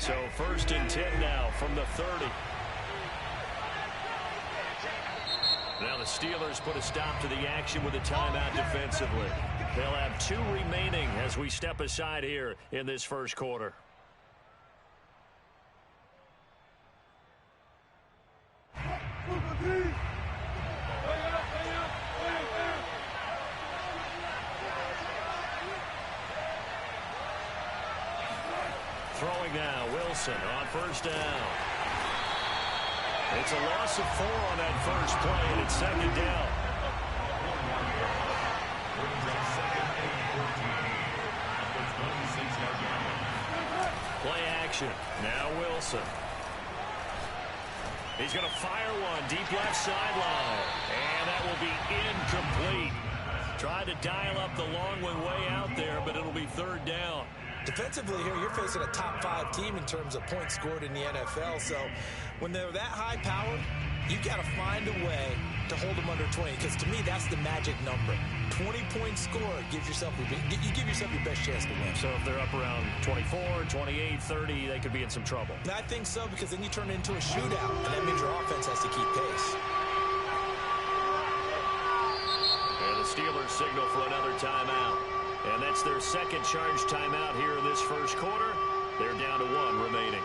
So 1st and 10 now from the 30. Now the Steelers put a stop to the action with a timeout defensively. They'll have 2 remaining as we step aside here in this first quarter. Throwing now, Wilson on 1st down. It's a loss of 4 on that first play, and it's 2nd down. Play action. Now Wilson. He's going to fire one deep left sideline. And that will be incomplete. Tried to dial up the long one way out there, but it'll be 3rd down. Defensively here, you're facing a top 5 team in terms of points scored in the NFL. So when they're that high powered, you got to find a way to hold them under 20. Because to me, that's the magic number. 20-point score gives yourself you give yourself your best chance to win. So if they're up around 24, 28, 30, they could be in some trouble. And I think so, because then you turn it into a shootout, and that means your offense has to keep pace. And the Steelers signal for another timeout. And that's their 2nd charge timeout here in this first quarter. They're down to 1 remaining.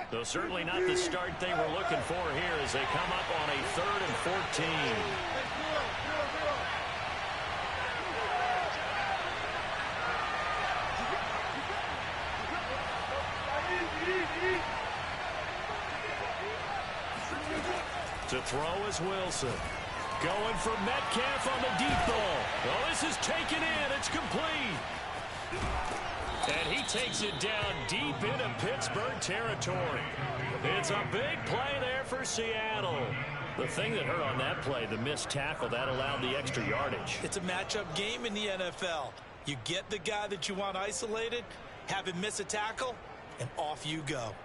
Though certainly not the start they were looking for here as they come up on a 3rd and 14. To throw is Wilson. Going for Metcalf on the deep ball. Oh, this is taken in. It's complete. And he takes it down deep into Pittsburgh territory. It's a big play there for Seattle. The thing that hurt on that play, the missed tackle, that allowed the extra yardage. It's a matchup game in the NFL. You get the guy that you want isolated, have him miss a tackle, and off you go.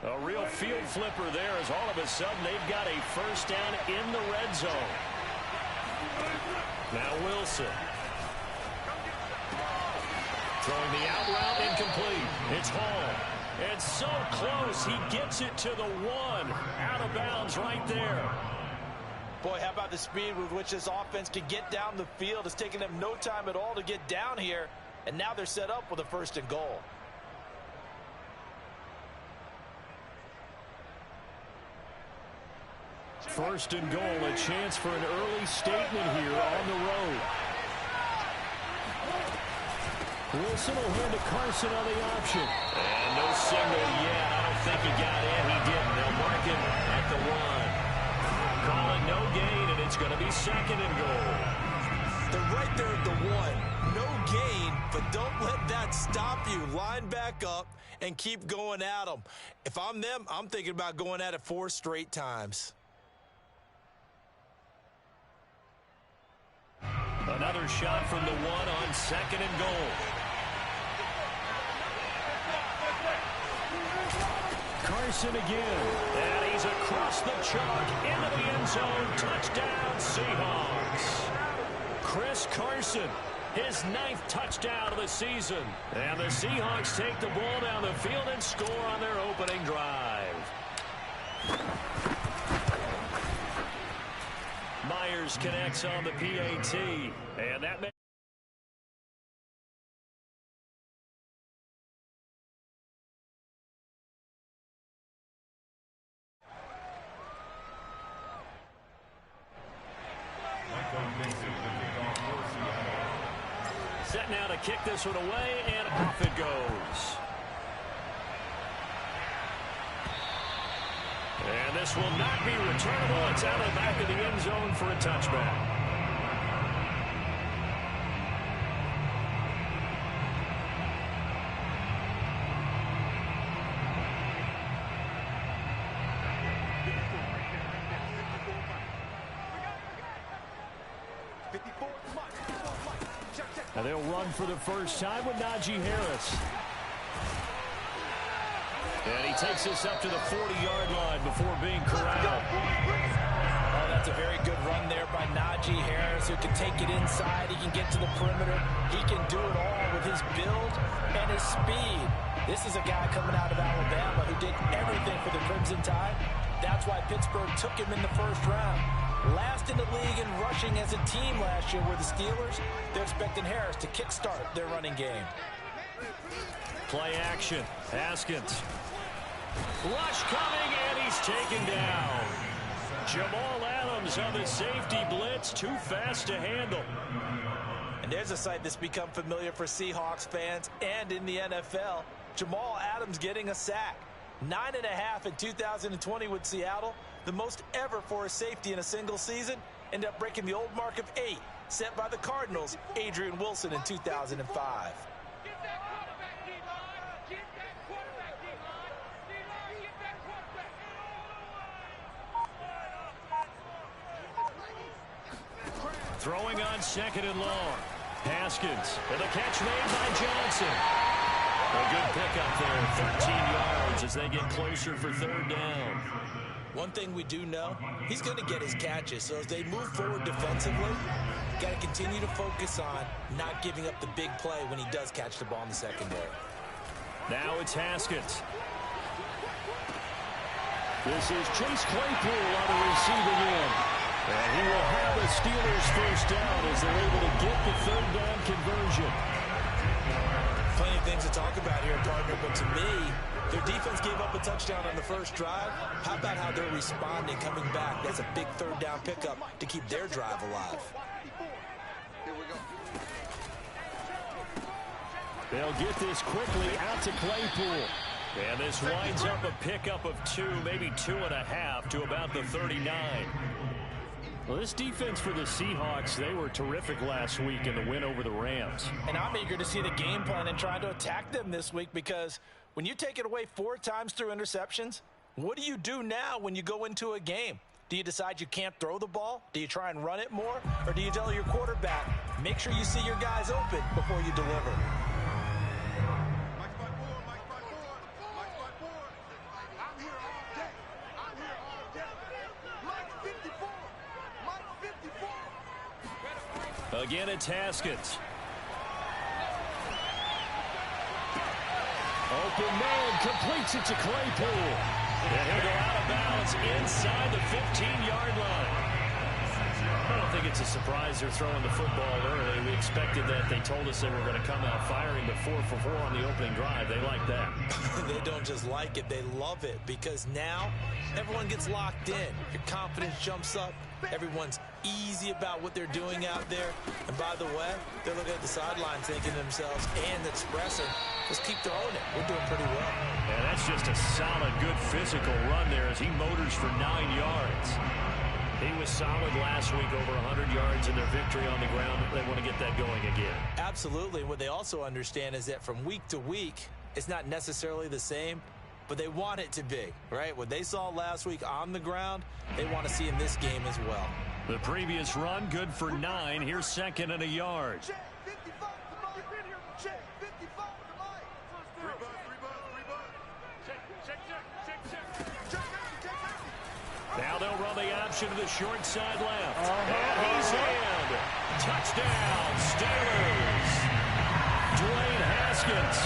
A real field flipper there as all of a sudden they've got a 1st down in the red zone. Now Wilson. Throwing the out route incomplete. It's Hall. It's so close. He gets it to the 1. Out of bounds right there. Boy, how about the speed with which this offense can get down the field? It's taken them no time at all to get down here. And now they're set up with a 1st and goal. First and goal, a chance for an early statement here on the road. Wilson will hand to Carson on the option. And no signal yet. I don't think he got in. He didn't. They'll mark him at the 1. Call it no gain, and it's going to be 2nd and goal. They're right there at the 1. No gain, but don't let that stop you. Line back up and keep going at them. If I'm them, I'm thinking about going at it 4 straight times. Another shot from the 1 on 2nd and goal. Carson again. And he's across the chalk into the end zone. Touchdown, Seahawks. Chris Carson, his 9th touchdown of the season. And the Seahawks take the ball down the field and score on their opening drive. Myers connects on the PAT, and that makes set now to kick this one away, and off it goes. And this will not be returnable. It's out of the back of the end zone for a touchback. And they'll run for the first time with Najee Harris. And he takes this up to the 40-yard line before being corralled. Oh, that's a very good run there by Najee Harris, who can take it inside. He can get to the perimeter. He can do it all with his build and his speed. This is a guy coming out of Alabama who did everything for the Crimson Tide. That's why Pittsburgh took him in the first round. Last in the league in rushing as a team last year were the Steelers. They're expecting Harris to kickstart their running game. Play action. Haskins. Rush coming, and he's taken down. Jamal Adams on the safety blitz. Too fast to handle. And there's a sight that's become familiar for Seahawks fans and in the NFL. Jamal Adams getting a sack. 9.5 in 2020 with Seattle. The most ever for a safety in a single season. Ended up breaking the old mark of 8 set by the Cardinals, Adrian Wilson, in 2005. Throwing on second and long. Haskins. And the catch made by Johnson. A good pickup there. 13 yards as they get closer for third down. One thing we do know, he's going to get his catches. So as they move forward defensively, got to continue to focus on not giving up the big play when he does catch the ball in the secondary. Now it's Haskins. This is Chase Claypool on the receiving end. And he will have a Steelers first down as they're able to get the third down conversion. Plenty of things to talk about here, partner, but to me, their defense gave up a touchdown on the first drive. How about how they're responding, coming back? That's a big third down pickup to keep their drive alive. They'll get this quickly out to Claypool. And this winds up a pickup of 2, maybe 2.5 to about the 39. Well, this defense for the Seahawks, they were terrific last week in the win over the Rams. And I'm eager to see the game plan and try to attack them this week, because when you take it away 4 times through interceptions, what do you do now when you go into a game? Do you decide you can't throw the ball? Do you try and run it more? Or do you tell your quarterback, make sure you see your guys open before you deliver? Again, it's Haskins. Open man, completes it to Claypool. And he'll go out of bounds inside the 15-yard line. I don't think it's a surprise they're throwing the football early. We expected that. They told us they were going to come out firing to 4 for 4 on the opening drive. They like that. They don't just like it, they love it, because now everyone gets locked in. Your confidence jumps up. Everyone's easy about what they're doing out there. And by the way, they're looking at the sidelines thinking to themselves and expressing, let's keep throwing it. We're doing pretty well. And that's just a solid, good physical run there as he motors for 9 yards. He was solid last week, over 100 yards in their victory on the ground. They want to get that going again. Absolutely. What they also understand is that from week to week, it's not necessarily the same, but they want it to be, right? What they saw last week on the ground, they want to see in this game as well. The previous run, good for 9. Here's second and a yard. Now they'll run the option to the short side left. And he's in. Touchdown, Steelers. Dwayne Haskins,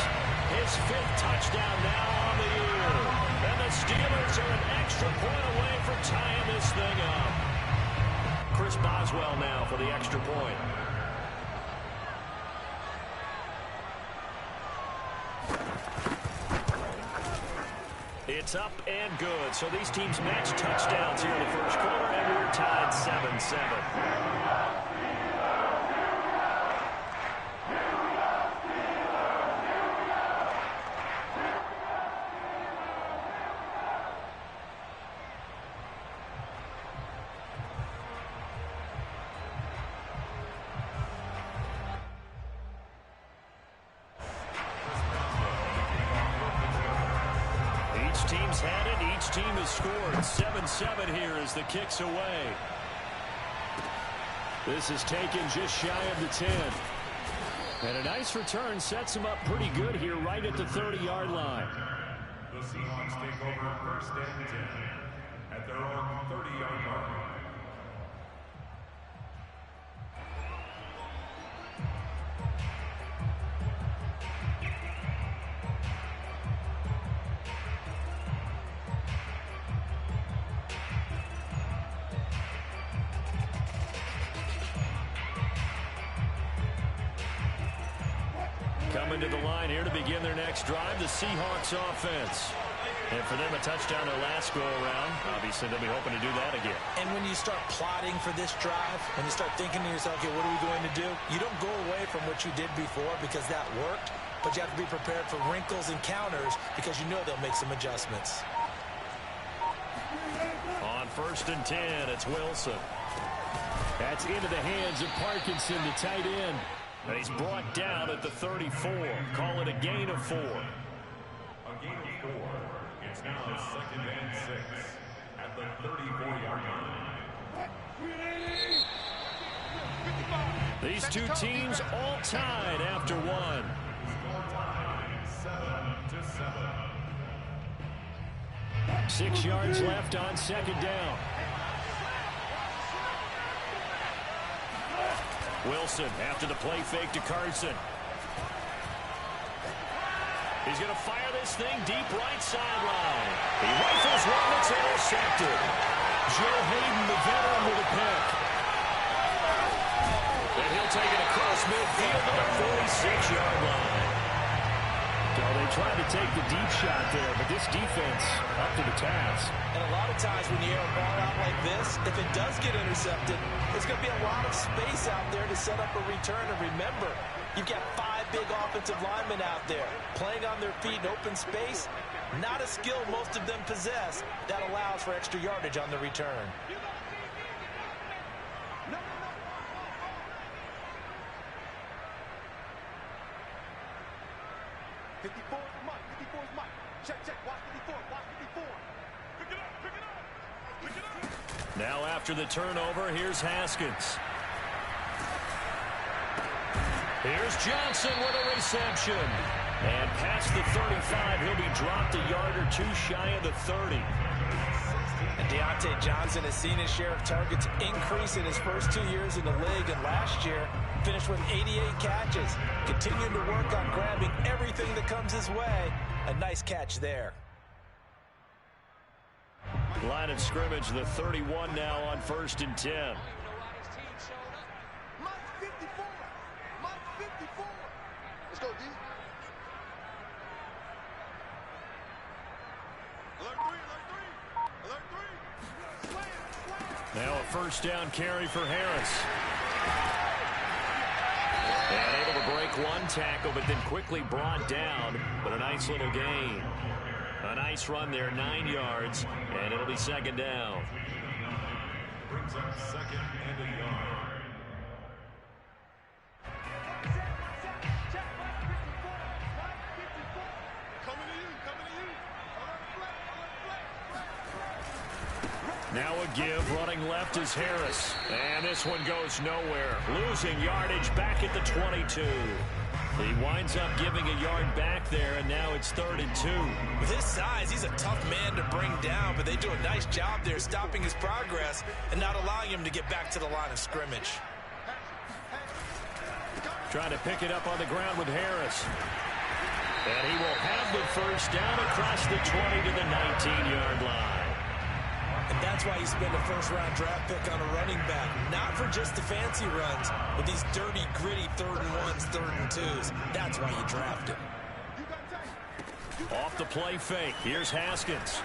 his 5th touchdown now on the year. And the Steelers are an extra point away from tying this thing up. Chris Boswell now for the extra point. It's up and good. So these teams match touchdowns here in the first quarter, and we're tied 7-7. Team's had it. Each team has scored. 7-7 here as the kick's away. This is taken just shy of the 10. And a nice return sets him up pretty good here right at the 30-yard line. The Seahawks take over first and 10 at their own 30-yard line. Coming to the line here to begin their next drive, the Seahawks offense. And for them, a touchdown their last go-around. Obviously, they'll be hoping to do that again. And when you start plotting for this drive, when you start thinking to yourself, okay, what are we going to do? You don't go away from what you did before because that worked, but you have to be prepared for wrinkles and counters because you know they'll make some adjustments. On first and 10, it's Wilson. That's into the hands of Parkinson, the tight end. And he's brought down at the 34. Call it a gain of 4. A gain of 4. It's now second and 6 at the 34-yard line. These two teams all tied after one. Score tied 7-7. 6 yards left on second down. Wilson after the play fake to Carson. He's going to fire this thing deep right sideline. He rifles one that's intercepted. Joe Hayden, the veteran, with a pick. And he'll take it across midfield to the 46-yard line. So they tried to take the deep shot there, but this defense up to the task. And a lot of times when you air a ball out like this, if it does get intercepted, there's going to be a lot of space out there to set up a return. And remember, you've got 5 big offensive linemen out there playing on their feet in open space. Not a skill most of them possess that allows for extra yardage on the return. Now after the turnover, here's Haskins. Here's Johnson with a reception. And past the 35, he'll be dropped a yard or two shy of the 30. And Deontay Johnson has seen his share of targets increase in his first 2 years in the league, and last year finished with 88 catches. Continuing to work on grabbing everything that comes his way. A nice catch there. Line of scrimmage, the 31 now on first and 10. Let's go, D. Alert three. Now a first down carry for Harris. And able to break one tackle, but then quickly brought down. But a nice little gain. A nice run there, 9 yards, and it'll be second down. Brings up second and a yard. Now a give, running left is Harris. And this one goes nowhere. Losing yardage back at the 22. He winds up giving a yard back there, and now it's 3rd and 2. With his size, he's a tough man to bring down, but they do a nice job there stopping his progress and not allowing him to get back to the line of scrimmage. Trying to pick it up on the ground with Harris. And he will have the first down across the 20 to the 19-yard line. And that's why you spend a first-round draft pick on a running back. Not for just the fancy runs, but these dirty, gritty 3rd and 1s, 3rd and 2s. That's why you draft him. Off the play fake. Here's Haskins.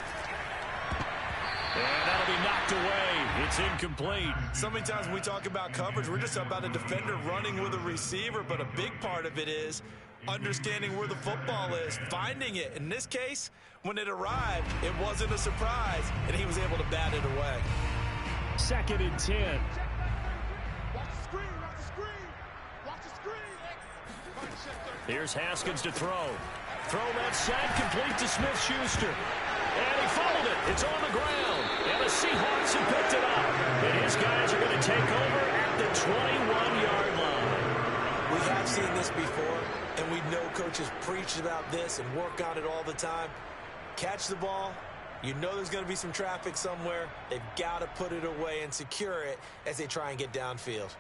And that'll be knocked away. It's incomplete. So many times when we talk about coverage, we're just about a defender running with a receiver, but a big part of it is understanding where the football is, finding it. In this case, when it arrived, it wasn't a surprise, and he was able to bat it away. 2nd and 10. Watch the screen, watch the screen. Watch the screen. Here's Haskins to throw. Throw left side, complete to Smith-Schuster. And he fumbled it. It's on the ground. And the Seahawks have picked it up. And his guys are going to take over at the 21-yard line. We have seen this before, and we know coaches preach about this and work on it all the time. Catch the ball. You know there's going to be some traffic somewhere. They've got to put it away and secure it as they try and get downfield.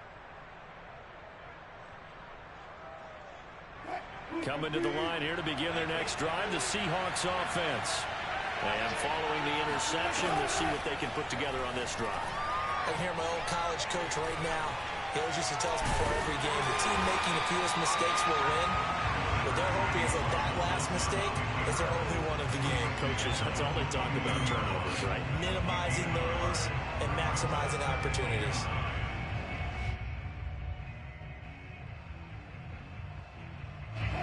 Coming to the line here to begin their next drive, the Seahawks offense. And following the interception, we'll see what they can put together on this drive. I can hear my old college coach right now. He always used to tell us before every game, the team making the fewest mistakes will win. What they're hoping is that last mistake is their only one of the game. Coaches, that's all they talk about, turnovers, right? Minimizing those and maximizing opportunities.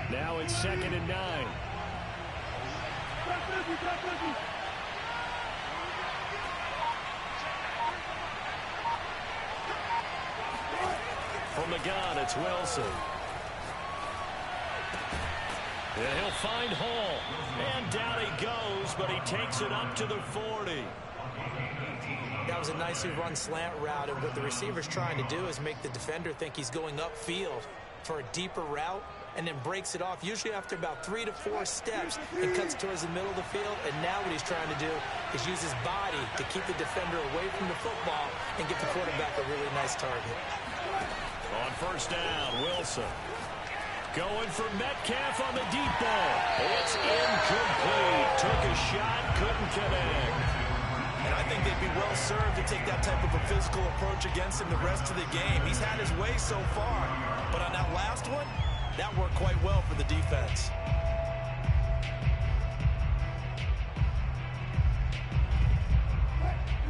Now it's 2nd and 9. From the gun, it's Wilson. And he'll find Hall. And down he goes, but he takes it up to the 40. That was a nicely run slant route, and what the receiver's trying to do is make the defender think he's going upfield for a deeper route, and then breaks it off, usually after about 3 to 4 steps, and cuts towards the middle of the field. And now what he's trying to do is use his body to keep the defender away from the football and give the quarterback a really nice target. On first down, Wilson. Going for Metcalf on the deep ball. It's incomplete. Took a shot, couldn't connect. And I think they'd be well served to take that type of a physical approach against him the rest of the game. He's had his way so far, but on that last one, that worked quite well for the defense.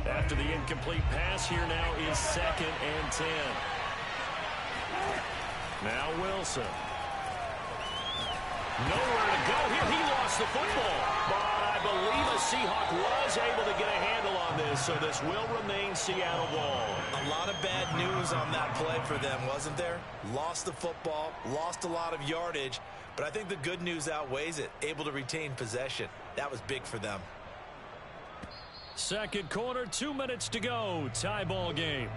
After the incomplete pass, here now is 2nd and 10. Now Wilson. Nowhere to go here. He lost the football. But I believe a Seahawk was able to get a handle on this, so this will remain Seattle ball. A lot of bad news on that play for them, wasn't there? Lost the football, lost a lot of yardage, but I think the good news outweighs it. Able to retain possession. That was big for them. Second quarter, 2 minutes to go. Tie ball game.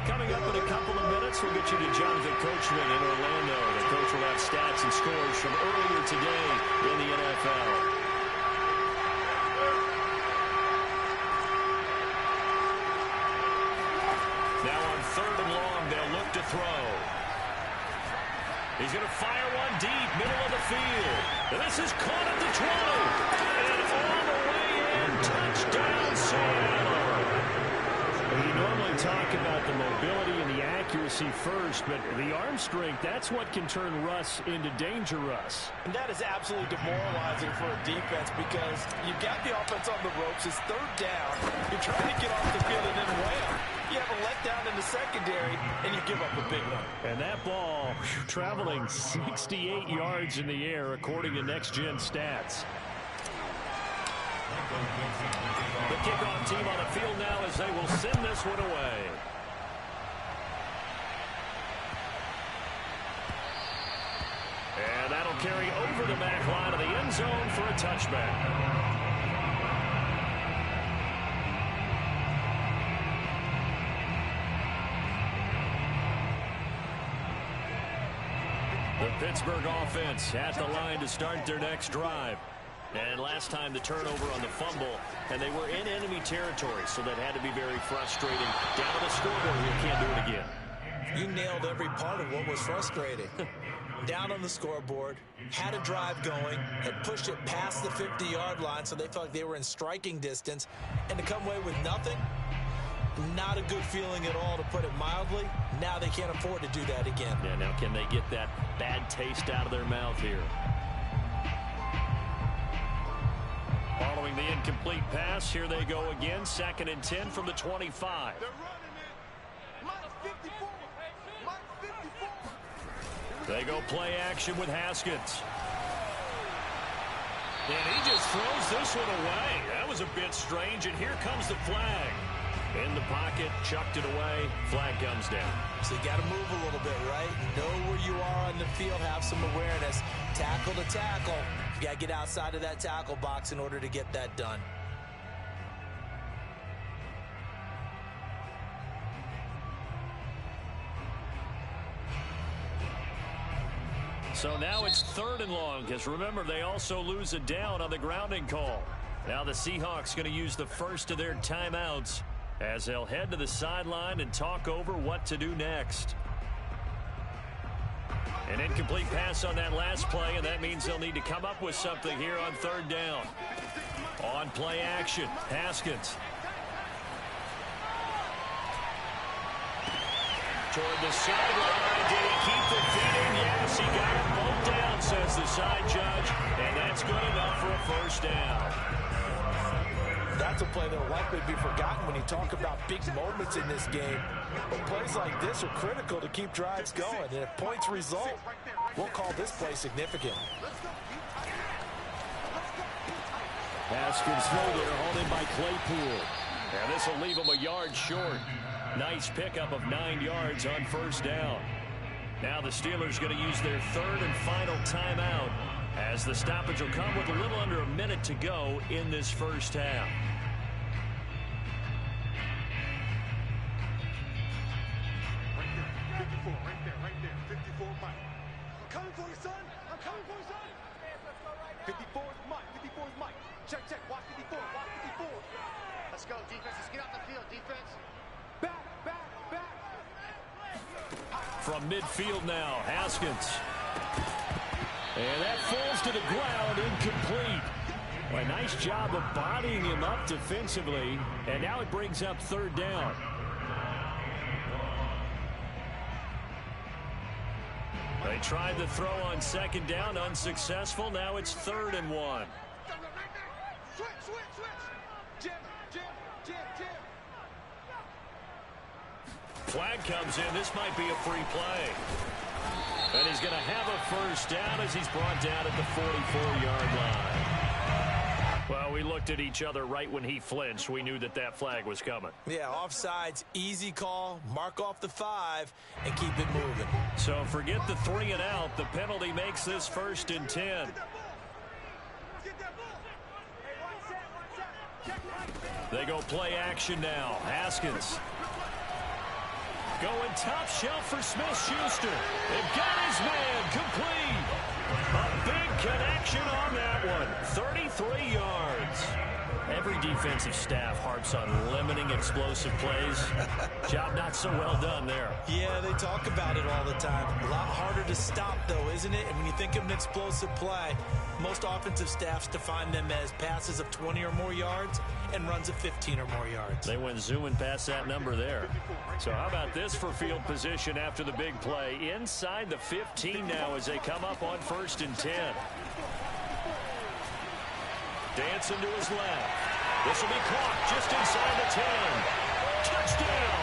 Coming up in a couple of minutes, we'll get you to Jonathan Coachman in Orlando. The coach will have stats and scores from earlier today in the NFL. Now on 3rd and long, they'll look to throw. He's going to fire one deep, middle of the field. And this is caught at the 20. And all the way in, touchdown Seattle. You normally talk about the mobility and the accuracy first, but the arm strength, that's what can turn Russ into danger Russ. And that is absolutely demoralizing for a defense because you've got the offense on the ropes. It's 3rd down. You're trying to get off the field and then wham. You have a letdown in the secondary, and you give up a big one. And that ball traveling 68 yards in the air, according to Next Gen Stats. The kickoff team on the field now as they will send this one away. And that'll carry over the back line of the end zone for a touchback. The Pittsburgh offense at the line to start their next drive. And last time the turnover on the fumble, and they were in enemy territory, so that had to be very frustrating. Down to the scoreboard, you can't do it again. You nailed every part of what was frustrating. Down on the scoreboard, had a drive going, had pushed it past the 50-yard line, so they felt like they were in striking distance, and to come away with nothing, not a good feeling at all, to put it mildly. Now they can't afford to do that again. Yeah, now can they get that bad taste out of their mouth here? Following the incomplete pass, here they go again. 2nd and 10 from the 25. They're running it. Minus 54. Minus 54. They go play action with Haskins. And he just throws this one away. That was a bit strange, and here comes the flag. In the pocket, chucked it away, flag comes down. So you got to move a little bit, right? Know where you are on the field, have some awareness. Tackle to tackle. You got to get outside of that tackle box in order to get that done. So now it's 3rd and long, because remember, they also lose a down on the grounding call. Now the Seahawks going to use the first of their timeouts as they'll head to the sideline and talk over what to do next. An incomplete pass on that last play, and that means they'll need to come up with something here on 3rd down. On play action, Haskins. Toward the sideline, did he keep the feet in? Yes, he got them both down, says the side judge, and that's good enough for a first down. That's a play that will likely be forgotten when you talk about big moments in this game. But plays like this are critical to keep drives going, and if points result, we'll call this play significant. Haskins throw there, hauled in by Claypool. And this will leave him a yard short. Nice pickup of 9 yards on first down. Now the Steelers going to use their 3rd and final timeout as the stoppage will come with a little under a minute to go in this first half. Right there. 54, Mike. I'm coming for you, son. I'm coming for you, son. 54 is Mike. 54 is Mike. Check. Watch 54. Watch 54. Let's go, defense. Let's get out the field, defense. Back. From midfield now, Haskins. And that falls to the ground, incomplete. Well, a nice job of bodying him up defensively, and now it brings up 3rd down. They tried the throw on 2nd down, unsuccessful. Now it's 3rd and 1. Switch. Jim. Flag comes in. This might be a free play. And he's going to have a first down as he's brought down at the 44-yard line. Well, we looked at each other right when he flinched. We knew that flag was coming. Yeah, offsides, easy call. Mark off the 5 and keep it moving. So forget the 3 and out. The penalty makes this 1st and 10. They go play action now. Haskins. Going top shelf for Smith-Schuster. They've got his man complete. A big connection on that one. 33 yards. Every defensive staff harps on limiting explosive plays. Job not so well done there. Yeah, they talk about it all the time. A lot harder to stop, though, isn't it? And when you think of an explosive play, most offensive staffs define them as passes of 20 or more yards and runs of 15 or more yards. They went zooming past that number there. So how about this for field position after the big play? Inside the 15 now as they come up on 1st and 10. Dancing to his left. This will be caught just inside the 10. Touchdown!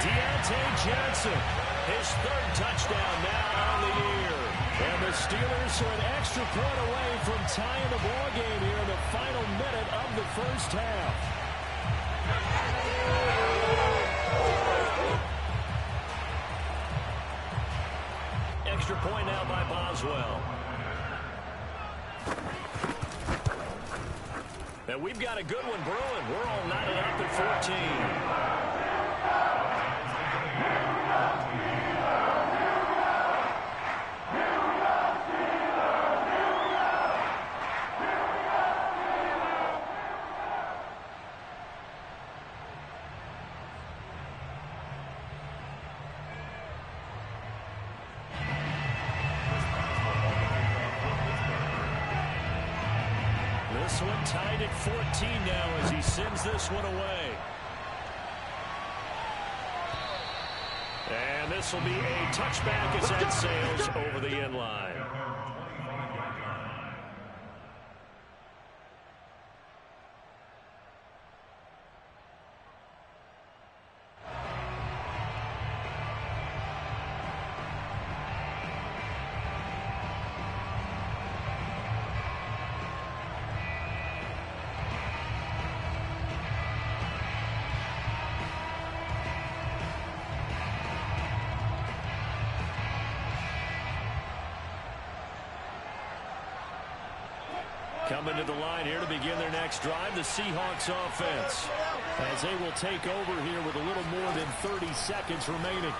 Deontay Johnson, his 3rd touchdown now on the year. And the Steelers are an extra point away from tying the ball game here in the final minute of the first half. Extra point now by Boswell. And we've got a good one brewing. We're all knotted up at 14. This one tied at 14 now as he sends this one away. And this will be a touchback as that sails over the end line. coming to the line here to begin their next drive, the Seahawks offense, as they will take over here with a little more than 30 seconds remaining.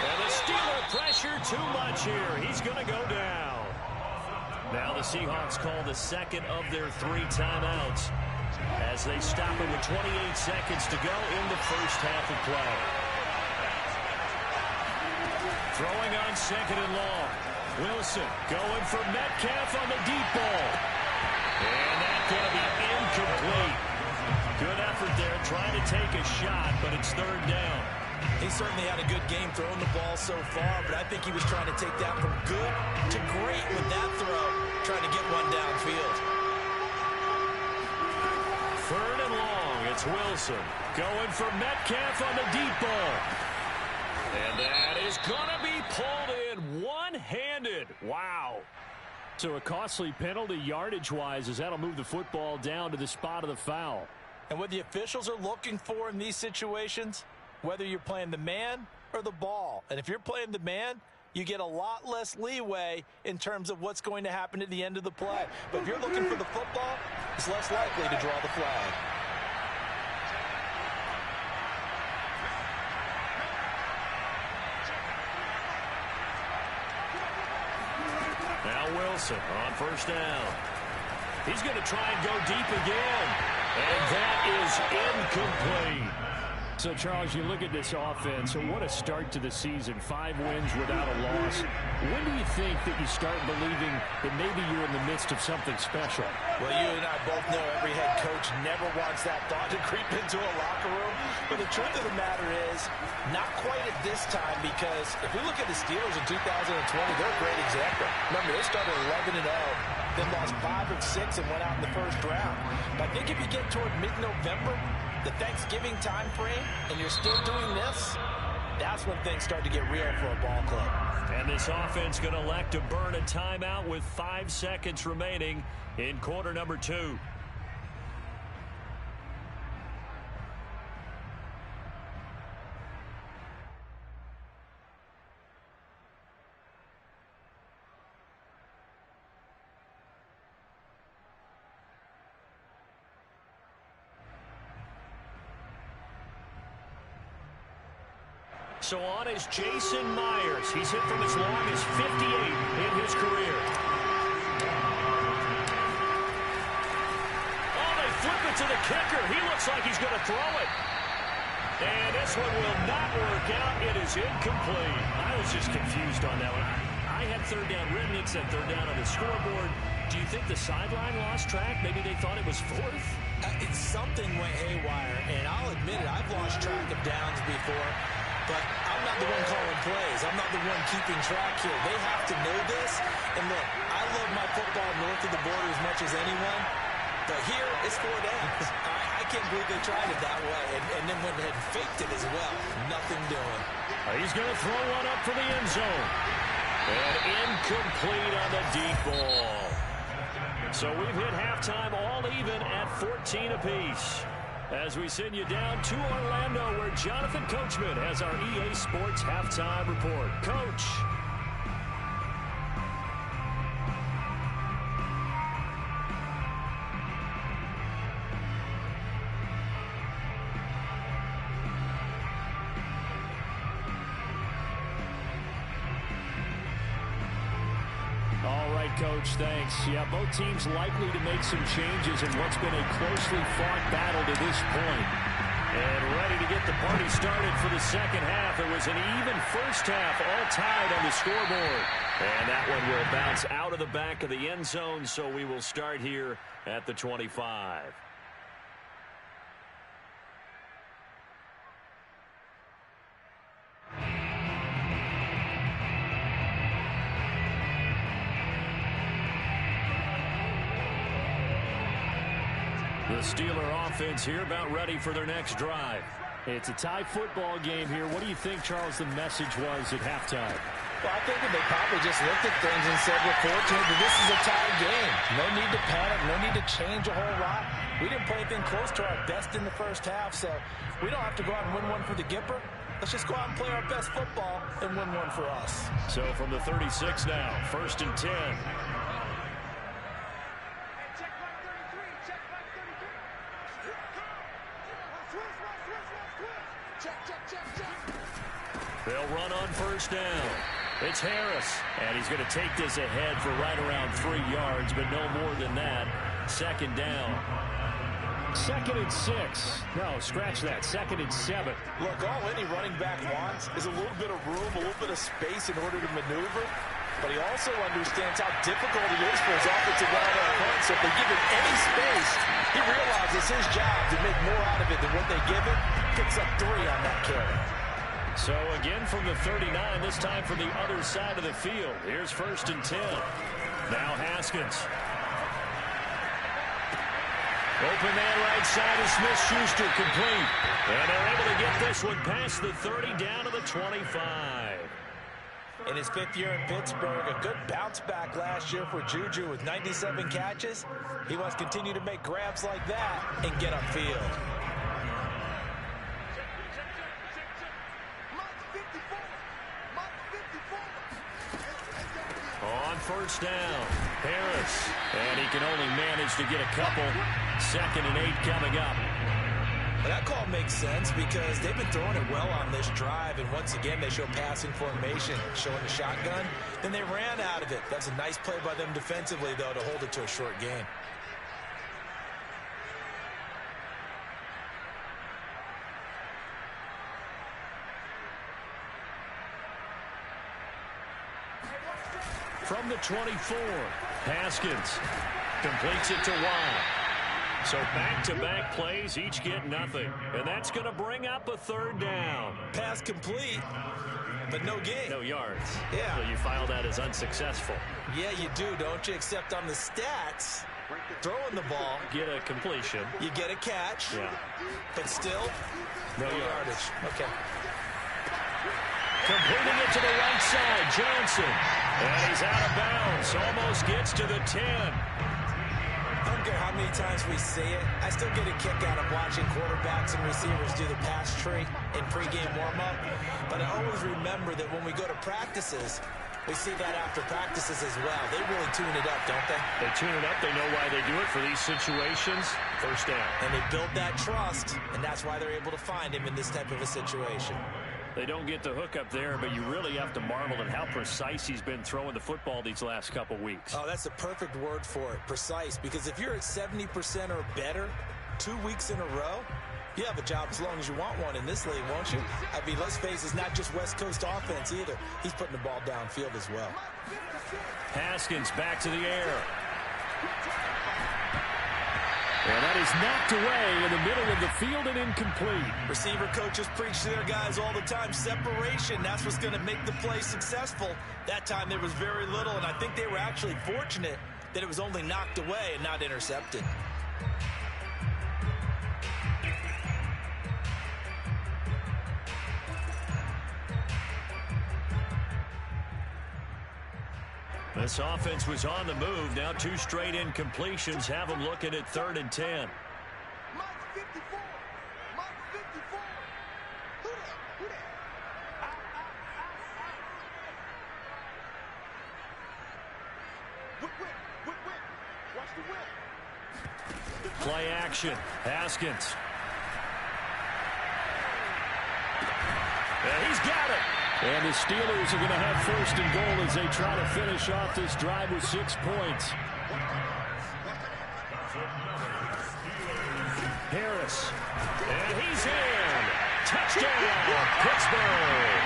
And the Steeler pressure too much here. He's going to go down. Now the Seahawks call the second of their 3 timeouts as they stop it with 28 seconds to go in the first half of play. Throwing on second and long. Wilson going for Metcalf on the deep ball. And that's going to be incomplete. Good effort there trying to take a shot, but it's third down. He certainly had a good game throwing the ball so far, but I think he was trying to take that from good to great with that throw, trying to get one downfield. Third and long, it's Wilson going for Metcalf on the deep ball. And that is going to be pulled in one-handed. Wow. So a costly penalty yardage-wise as that'll move the football down to the spot of the foul. And what the officials are looking for in these situations, whether you're playing the man or the ball. And if you're playing the man, you get a lot less leeway in terms of what's going to happen at the end of the play. But if you're looking for the football, it's less likely to draw the flag. Now Wilson on first down. He's going to try and go deep again. And that is incomplete. So, Charles, you look at this offense, so what a start to the season. 5 wins without a loss. When do you think that you start believing that maybe you're in the midst of something special? Well, you and I both know every head coach never wants that thought to creep into a locker room. But the truth of the matter is, not quite at this time, because if we look at the Steelers in 2020, they're a great example. Remember, they started 11-0, then lost 5 of 6 and went out in the first round. But I think if you get toward mid-November, the Thanksgiving time frame, and you're still doing this, that's when things start to get real for a ball club. And this offense going to elect to burn a timeout with 5 seconds remaining in quarter number 2. So on is Jason Myers. He's hit from as long as 58 in his career. Oh, they flip it to the kicker. He looks like he's going to throw it. And this one will not work out. It is incomplete. I was just confused on that one. I had third down written. It said third down on the scoreboard. Do you think the sideline lost track? Maybe they thought it was fourth? Something went haywire, and I'll admit it, I've lost track of downs before. But I'm not the one calling plays. I'm not the one keeping track here. They have to know this. And look, I love my football north of the border as much as anyone. But here, it's 4 downs. I can't believe they tried it that way. And then went ahead and faked it as well. Nothing doing. He's going to throw one up for the end zone. And incomplete on the deep ball. So we've hit halftime all even at 14 apiece. As we send you down to Orlando, where Jonathan Coachman has our EA Sports Halftime Report. Coach. All right, Coach, thanks. Yeah, both teams likely to make some changes in what's been a closely fought battle to this point. And ready to get the party started for the second half. It was an even first half, all tied on the scoreboard. And that one will bounce out of the back of the end zone, so we will start here at the 25. The Steeler offense here about ready for their next drive. It's a tie football game here. What do you think, Charles, the message was at halftime? Well, I think that they probably just looked at things and said, we're fortunate that this is a tie game. No need to panic. No need to change a whole lot. We didn't play anything close to our best in the first half, so we don't have to go out and win one for the Gipper. let's just go out and play our best football and win one for us. So from the 36 now, 1st and 10. They'll run on 1st down. It's Harris, and he's going to take this ahead for right around 3 yards, but no more than that. 2nd down. 2nd and 6. No, scratch that. 2nd and 7. Look, all any running back wants is a little bit of room, a little bit of space in order to maneuver. But he also understands how difficult it is for his offensive line up front. So if they give him any space, he realizes his job to make more out of it than what they give him. Picks up 3 on that carry. So again from the 39, this time from the other side of the field. Here's 1st and 10. Now Haskins. Open man right side is Smith-Schuster, complete. And they're able to get this one past the 30 down to the 25. In his 5th year in Pittsburgh, a good bounce back last year for Juju with 97 catches. He wants to continue to make grabs like that and get upfield. On 1st down, Harris. And he can only manage to get a couple. 2nd and 8 coming up. Well, that call makes sense because they've been throwing it well on this drive. And once again, they show passing formation, showing the shotgun. Then they ran out of it. That's a nice play by them defensively, though, to hold it to a short gain. From the 24, Haskins completes it to Watt. So back-to-back plays, each get nothing. And that's going to bring up a 3rd down. Pass complete, but no gain. No yards. Yeah. So you file that as unsuccessful. Yeah, you do, don't you? Except on the stats, throwing the ball, Get a completion. you get a catch, Yeah. but still, No yardage. Okay. Completing it to the right side, Johnson. And he's out of bounds. Almost gets to the 10. I don't care how many times we see it. I still get a kick out of watching quarterbacks and receivers do the pass tree in pregame warm-up. But I always remember that when we go to practices, we see that after practices as well. They really tune it up, don't they? They tune it up. They know why they do it for these situations. 1st down. And they build that trust, and that's why they're able to find him in this type of a situation. They don't get the hook up there, but you really have to marvel at how precise he's been throwing the football these last couple weeks. Oh, that's the perfect word for it, precise. Because if you're at 70% or better 2 weeks in a row, you have a job as long as you want one in this league, won't you? I mean, let's face it, it's not just West Coast offense either. He's putting the ball downfield as well. Haskins back to the air. And that is knocked away in the middle of the field and incomplete. Receiver coaches preach to their guys all the time. Separation, that's what's going to make the play successful. That time there was very little, and I think they were actually fortunate that it was only knocked away and not intercepted. This offense was on the move. Now 2 straight incompletions have them looking at 3rd and 10. Mike 54. Mike 54. Who that? Who that? Whip, whip, whip, whip. Watch the whip. Play action. Haskins. And he's got it. And the Steelers are going to have 1st and goal as they try to finish off this drive with 6 points. Harris. And he's in. Touchdown, Pittsburgh.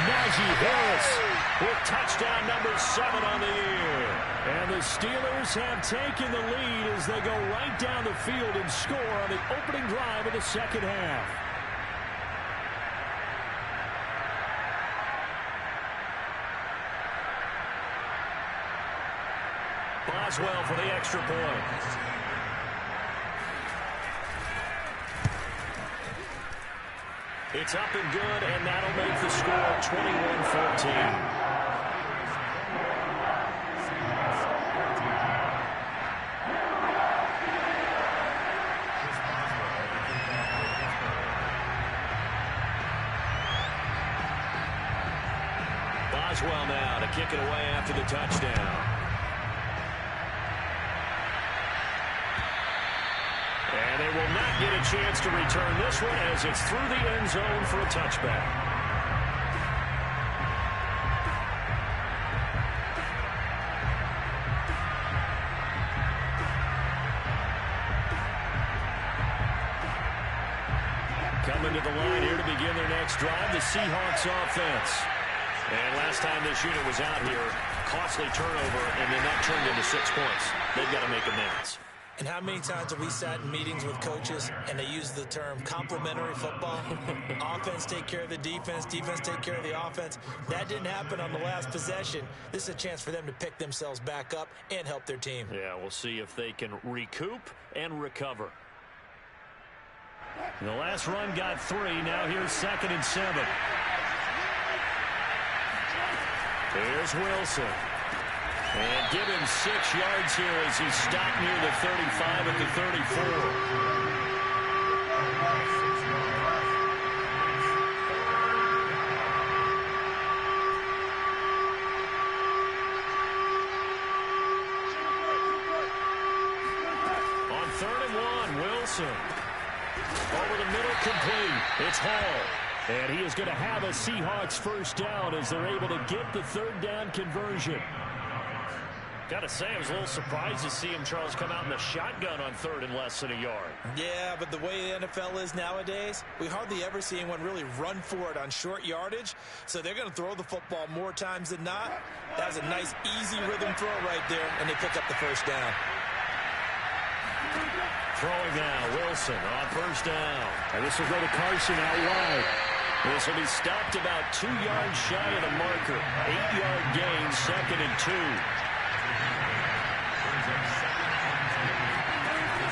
Najee Harris With touchdown number 7 on the year. And the Steelers have taken the lead as they go right down the field and score on the opening drive of the 2nd half. Boswell for the extra point. It's up and good, and that'll make the score 21-14. kick it away after the touchdown. And they will not get a chance to return this one as it's through the end zone for a touchback. Coming to the line here to begin their next drive, the Seahawks offense. And last time this unit was out here, costly turnover, and then that turned into 6 points. They've got to make amends. And how many times have we sat in meetings with coaches and they use the term complementary football? Offense take care of the defense, defense take care of the offense. That didn't happen on the last possession. This is a chance for them to pick themselves back up and help their team. Yeah, we'll see if they can recoup and recover. The last run got 3. Now here's 2nd and 7. Here's Wilson. And give him 6 yards here as he stopped near the 35 at the 34. On 3rd and 1, Wilson. Over the middle, complete. It's Hall. And he is going to have a Seahawks first down as they're able to get the 3rd down conversion. Got to say, I was a little surprised to see him, Charles, come out in the shotgun on 3rd and less than a yard. Yeah, but the way the NFL is nowadays, we hardly ever see anyone really run for it on short yardage. So they're going to throw the football more times than not. That was a nice, easy rhythm throw right there, and they pick up the first down. Throwing now, Wilson on 1st down. And this will go to Carson out wide. This will be stopped about 2 yards shy of the marker. 8-yard gain, 2nd and 2.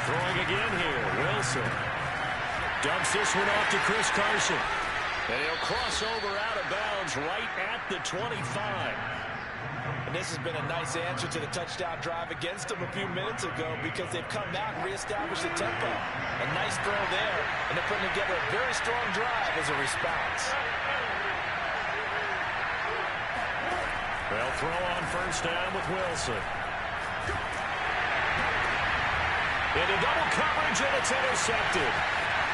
Throwing again here, Wilson. Dumps this one off to Chris Carson. And he'll cross over out of bounds right at the 25. And this has been a nice answer to the touchdown drive against them a few minutes ago because they've come out and reestablished the tempo. A nice throw there, and they're putting together a very strong drive as a response. They'll throw on 1st down with Wilson. Into double coverage, and it's intercepted.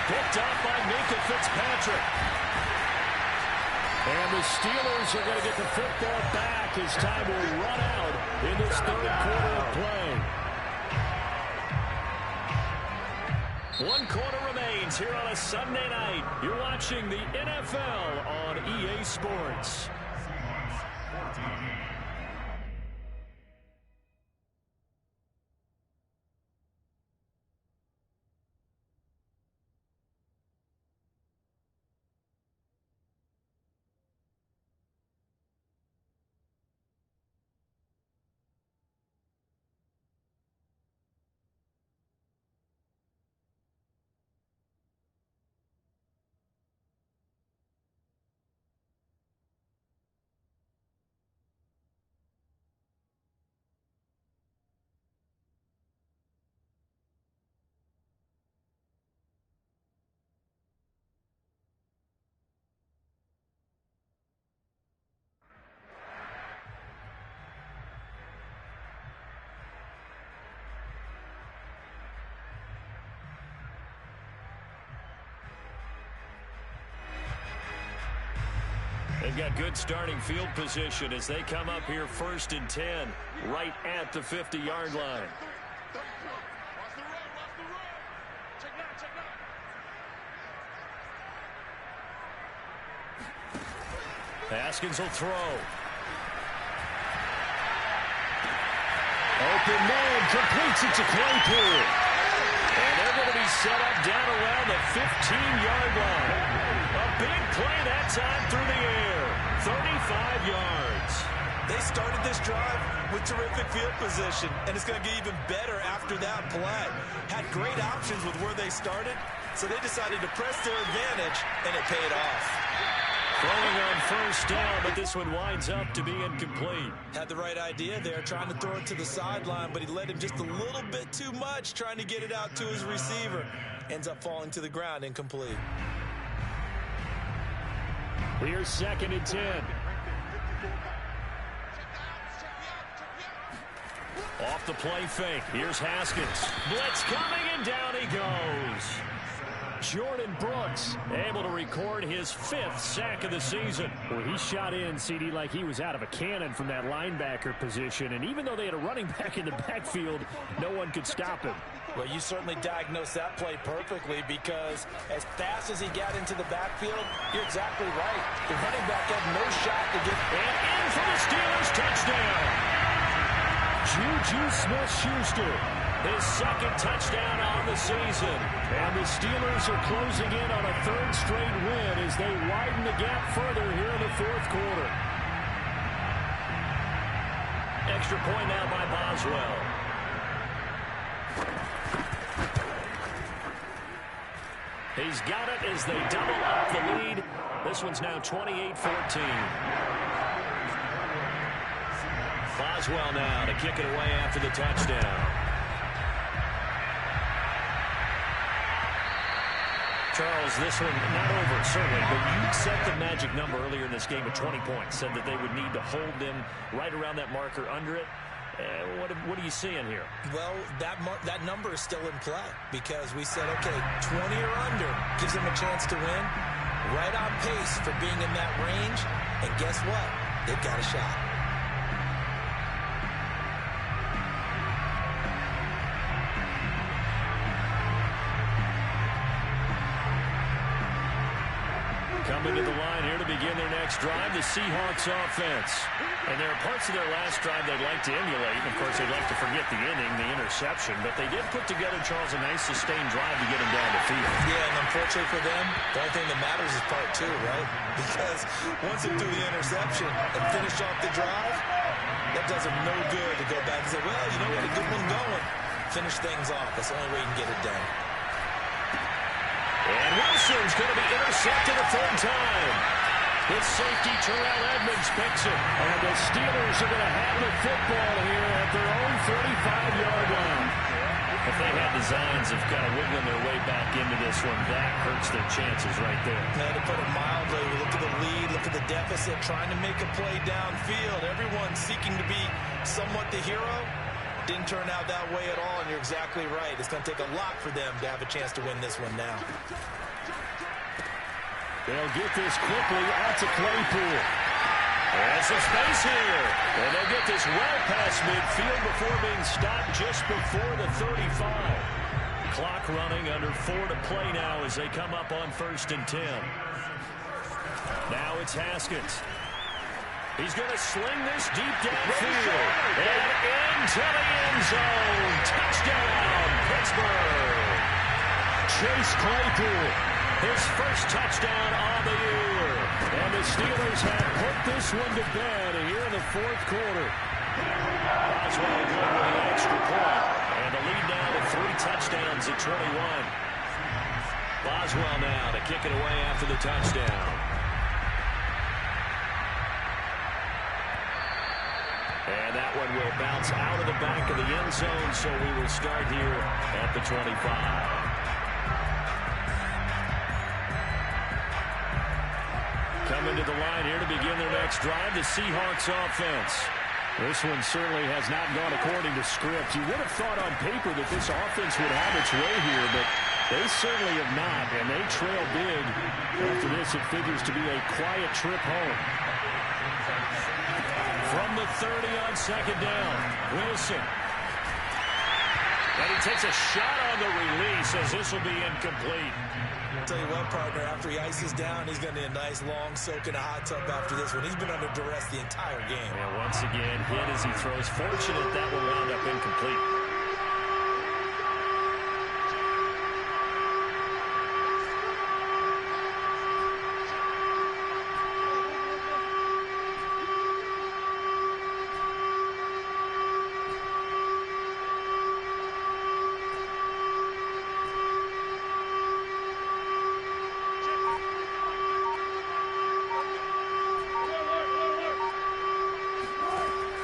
Picked up by Minkah Fitzpatrick. And the Steelers are going to get the football back as time will run out in this 3rd quarter of play. 1 quarter remains here on a Sunday night. You're watching the NFL on EA Sports. They've got good starting field position as they come up here 1st and 10, right at the 50-yard line. Haskins will throw. Open man, completes it to Claypool. And they're going to be set up down around the 15-yard line. A big play that time through the air. 35 yards. They started this drive with terrific field position, and it's going to get even better after that play. Had great options with where they started, so they decided to press their advantage, and it paid off. Throwing on 1st down, but this one winds up to be incomplete. Had the right idea there, trying to throw it to the sideline, but he led him just a little bit too much, trying to get it out to his receiver. Ends up falling to the ground, incomplete. Here's 2nd and 10. Off the play fake. Here's Haskins. Blitz coming, and down he goes. Jordan Brooks able to record his 5th sack of the season. Well, he shot in, CD, like he was out of a cannon from that linebacker position. And even though they had a running back in the backfield, no one could stop him. Well, you certainly diagnosed that play perfectly, because as fast as he got into the backfield, you're exactly right. The running back had no shot to get... And in for the Steelers, touchdown. Juju Smith-Schuster, his 2nd touchdown on the season. And the Steelers are closing in on a 3rd straight win as they widen the gap further here in the 4th quarter. Extra point now by Boswell. He's got it as they double up the lead. This one's now 28-14. Boswell now to kick it away after the touchdown. Charles, this one not over, certainly, but you set the magic number earlier in this game at 20 points. Said that they would need to hold them right around that marker under it. What are you seeing here? Well, that number is still in play, because we said, okay, 20 or under gives them a chance to win. Right on pace for being in that range. And guess what? They've got a shot. Coming to the line here to begin their next drive, the Seahawks offense. And there are parts of their last drive they'd like to emulate. And, of course, they'd like to forget the inning, the interception. But they did put together, Charles, a nice sustained drive to get them down the field. Yeah, and unfortunately for them, the only thing that matters is part 2, right? Because once they do the interception and finish off the drive, that does them no good to go back and say, well, you know what, a good one going. Finish things off. That's the only way you can get it done. And Wilson's going to be intercepted a 3rd time. His safety, Terrell Edmonds, picks it. And the Steelers are going to have the football here at their own 35-yard line. If they had designs of kind of wiggling their way back into this one, that hurts their chances right there. Now, to put it mildly, look at the lead, look at the deficit, trying to make a play downfield. Everyone seeking to be somewhat the hero. Didn't turn out that way at all, and you're exactly right. It's going to take a lot for them to have a chance to win this one now. They'll get this quickly out to Claypool. There's some space here. And they'll get this well past midfield before being stopped just before the 35. Clock running, under 4 to play now as they come up on 1st and 10. Now it's Haskins. He's going to sling this deep downfield. And into the end zone. Touchdown, Pittsburgh. Chase Claypool, his 1st touchdown on the year. And the Steelers have put this one to bed here in the 4th quarter. Boswell good with the extra point. And the lead now to 3 touchdowns at 21. Boswell now to kick it away after the touchdown. And that one will bounce out of the back of the end zone, so we will start here at the 25. Coming to the line here to begin their next drive, the Seahawks offense. This one certainly has not gone according to script. You would have thought on paper that this offense would have its way here, but they certainly have not, and they trail big. After this, it figures to be a quiet trip home. From the 30 on 2nd down, Wilson. And he takes a shot on the release as this will be incomplete. I'll tell you what, partner, after he ices down, he's going to need a nice long soak in a hot tub after this one. He's been under duress the entire game. And once again, hit as he throws. Fortunate that will round up incomplete.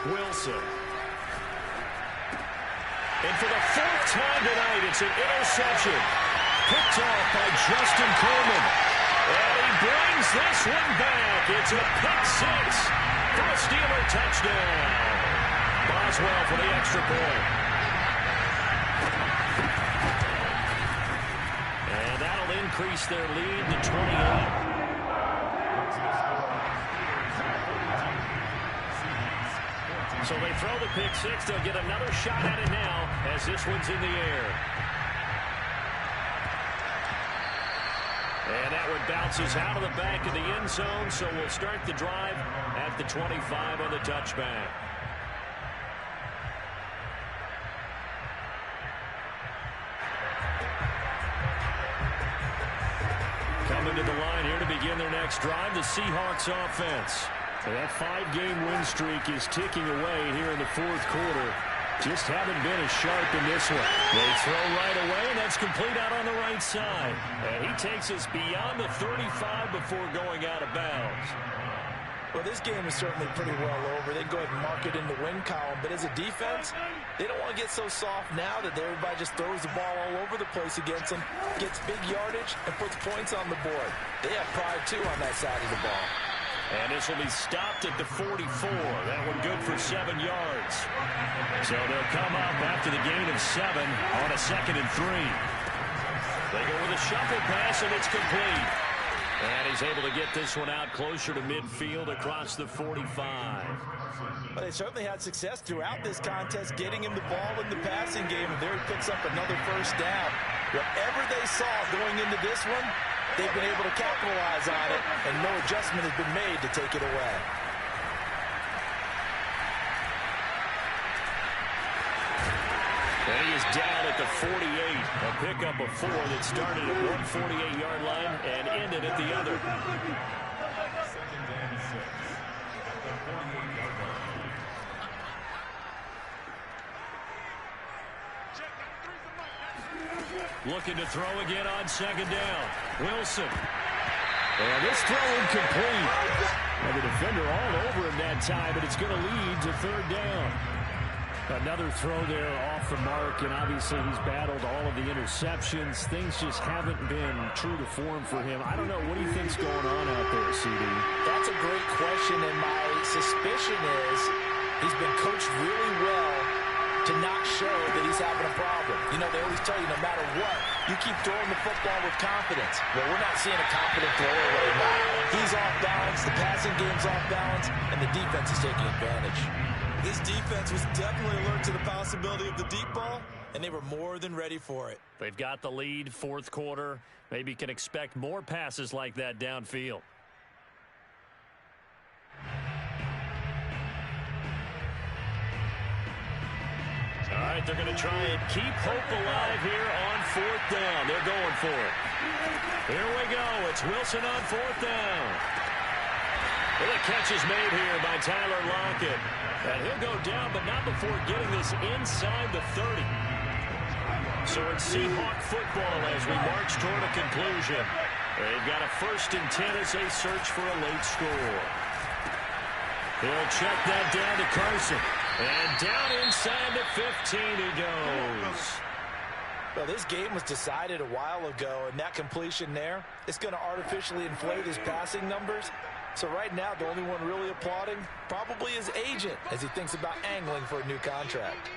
Wilson. And for the 4th time tonight, it's an interception. Picked off by Justin Coleman. And he brings this one back. It's a pick 6 for a Steeler touchdown. as well for the extra point. And that'll increase their lead to 28. So they throw the pick six. They'll get another shot at it now as this one's in the air. And that one bounces out of the back of the end zone, so we'll start the drive at the 25 on the touchback. Coming to the line here to begin their next drive, the Seahawks offense. So that 5-game win streak is ticking away here in the fourth quarter. Just haven't been as sharp in this one. They throw right away, and that's complete out on the right side. And he takes us beyond the 35 before going out of bounds. Well, this game is certainly pretty well over. They can go ahead and mark it in the win column. But as a defense, they don't want to get so soft now that everybody just throws the ball all over the place against them, gets big yardage, and puts points on the board. They have pride, too, on that side of the ball. And this will be stopped at the 44. That one good for 7 yards. So they'll come up after the gain of 7 on a 2nd and 3. They go with a shuffle pass, and it's complete. And he's able to get this one out closer to midfield across the 45. Well, they certainly had success throughout this contest, getting him the ball in the passing game, and there he picks up another first down. Whatever they saw going into this one, they've been able to capitalize on it, and no adjustment has been made to take it away. And he is down at the 48. A pickup of 4 that started at one 48-yard line and ended at the other. 2nd and 6 at the 48-yard line. Looking to throw again on 2nd down. Wilson. And this throw incomplete. And the defender all over him that time, but it's going to lead to 3rd down. Another throw there off the mark, and obviously he's battled all of the interceptions. Things just haven't been true to form for him. I don't know. What do you think's going on out there, CD? That's a great question, and my suspicion is he's been coached really well to not show that he's having a problem. You know, they always tell you no matter what, you keep throwing the football with confidence. Well, we're not seeing a confident thrower right now. He's off balance, the passing game's off balance, and the defense is taking advantage. This defense was definitely alert to the possibility of the deep ball, and they were more than ready for it. They've got the lead, fourth quarter. Maybe can expect more passes like that downfield. All right, they're going to try and keep hope alive here on 4th down. They're going for it. Here we go. It's Wilson on 4th down. Well, the catch is made here by Tyler Lockett. And he'll go down, but not before getting this inside the 30. So it's Seahawk football as we march toward a conclusion. They've got a 1st and 10 as they search for a late score. He'll check that down to Carson. And down inside the 15 he goes. Well, this game was decided a while ago, and that completion there is going to artificially inflate his passing numbers. So right now, the only one really applauding probably his agent as he thinks about angling for a new contract.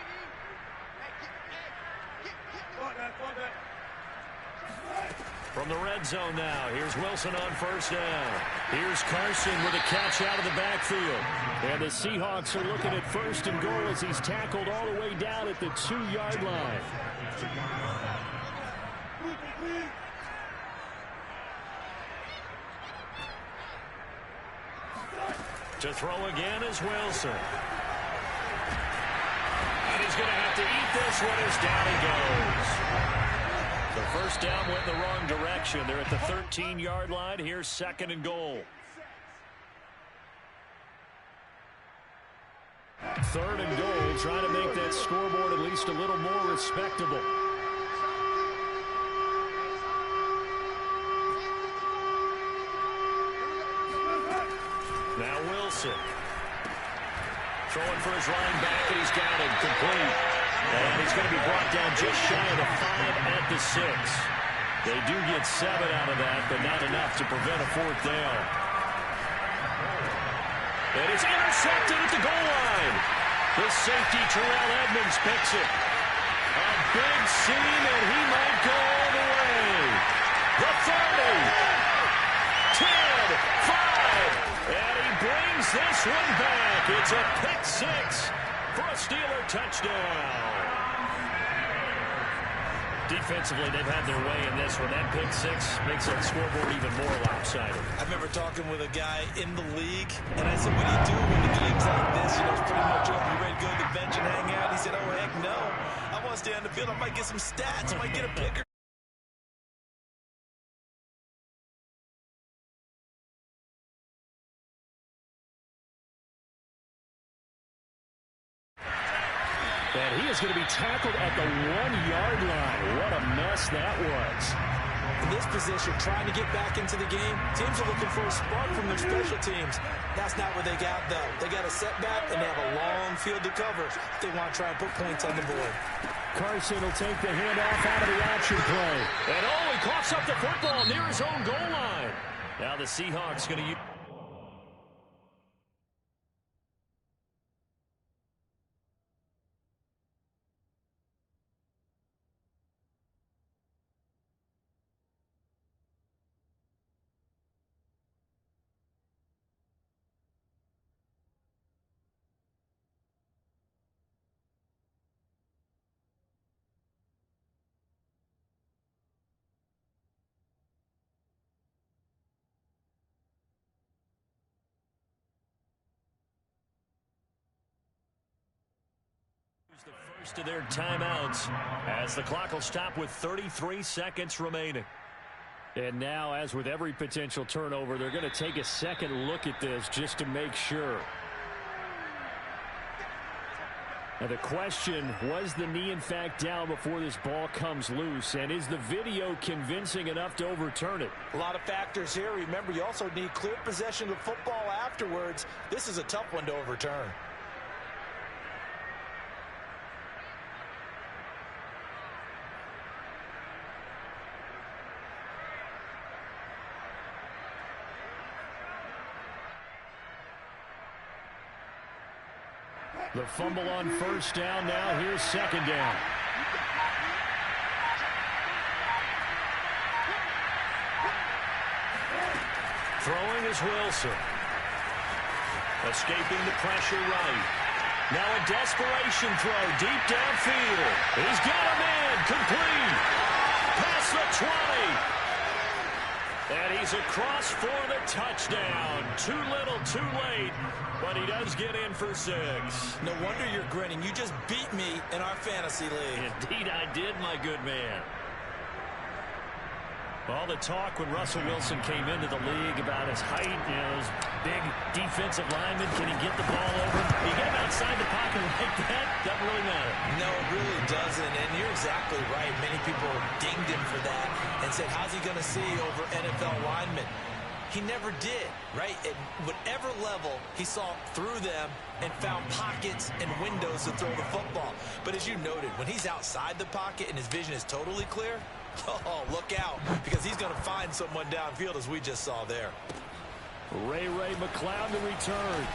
From the red zone now, here's Wilson on 1st down. Here's Carson with a catch out of the backfield. And the Seahawks are looking at 1st and goal as he's tackled all the way down at the 2-yard line. To throw again is Wilson. And he's going to have to eat this one as down he goes. The 1st down went in the wrong direction. They're at the 13-yard line. Here's 2nd and goal. 3rd and goal, trying to make that scoreboard at least a little more respectable. Now Wilson. Throwing for his running back, and he's got it complete. And he's going to be brought down just shy of the 5 at the 6. They do get 7 out of that, but not enough to prevent a 4th down. And it's intercepted at the goal line. The safety, Terrell Edmonds, picks it. A big seam, and he might go all the way. The 30. 10, 5. And he brings this one back. It's a pick six for a Steeler touchdown. Defensively, they've had their way in this one. That pick six makes that scoreboard even more lopsided. I remember talking with a guy in the league, and I said, what do you do when the game's like this? You know, it's pretty much over. You ready to go to the bench and hang out? He said, oh, heck no. I want to stay on the field. I might get some stats. I might get a picker. And he is going to be tackled at the 1-yard line. What a mess that was. In this position, trying to get back into the game, teams are looking for a spark from their special teams. That's not what they got, though. They got a setback, and they have a long field to cover if they want to try and put points on the board. Carson will take the handoff out of the option play. And he coughs up the football near his own goal line. Now the Seahawks going to use... the first of their timeouts as the clock will stop with 33 seconds remaining. And now, as with every potential turnover, they're going to take a second look at this just to make sure. Now the question, was the knee in fact down before this ball comes loose? And is the video convincing enough to overturn it? A lot of factors here. Remember, you also need clear possession of the football afterwards. This is a tough one to overturn. The fumble on first down. Now here's second down. Throwing is Wilson. Escaping the pressure right. Now a desperation throw deep downfield. He's got a man. Complete. Past the 20. And he's across for the touchdown. Too little, too late. But he does get in for 6. No wonder you're grinning. You just beat me in our fantasy league. Indeed I did, my good man. All the talk when Russell Wilson came into the league about his height, you know, his big defensive lineman. Can he get the ball over? You get him outside the pocket like that, doesn't really matter. No, it really doesn't, and you're exactly right. Many people dinged him for that and said, how's he going to see over NFL linemen? He never did, right? At whatever level, he saw through them and found pockets and windows to throw the football. But as you noted, when he's outside the pocket and his vision is totally clear, oh, look out, because he's going to find someone downfield, as we just saw there. Ray McCloud to return.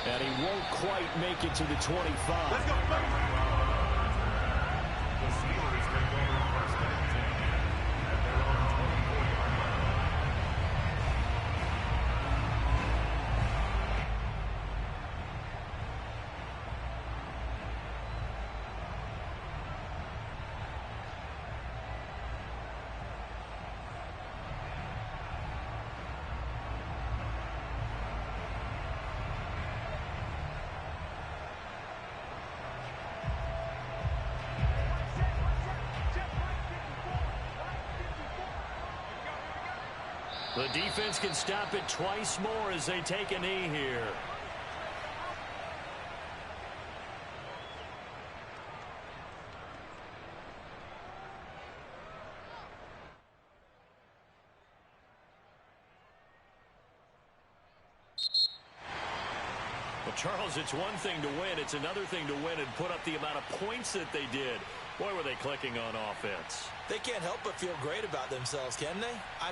And he won't quite make it to the 25. Let's go, the Steelers take over first and 10 at their own 24-yard line. The defense can stop it twice more as they take a knee here. Well, Charles, it's one thing to win. It's another thing to win and put up the amount of points that they did. Boy, were they clicking on offense. They can't help but feel great about themselves, can they?